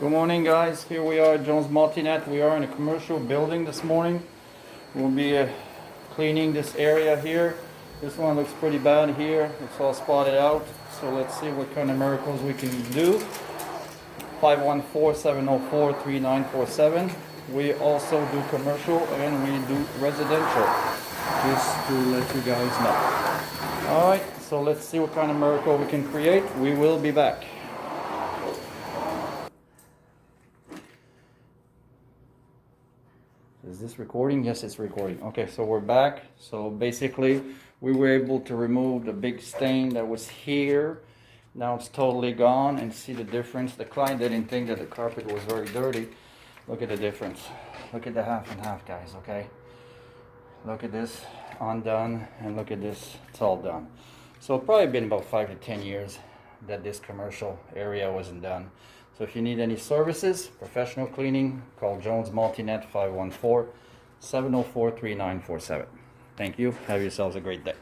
Good morning, guys. Here we are at Jones Multinet. We are in a commercial building this morning. We'll be cleaning this area here. This one looks pretty bad here. It's all spotted out. So let's see what kind of miracles we can do. 514-704-3947. We also do commercial and we do residential. Just to let you guys know. Alright, so let's see what kind of miracle we can create. We will be back. Is this recording? Yes, it's recording. Okay, so we're back. So basically, we were able to remove the big stain that was here. Now it's totally gone, and see the difference. The client didn't think that the carpet was very dirty. Look at the difference. Look at the half and half, guys, okay? Look at this, undone, and look at this, it's all done. So it's probably been about 5 to 10 years that this commercial area wasn't done. So if you need any services, professional cleaning, call Jones Multinet 514-704-3947. Thank you. Have yourselves a great day.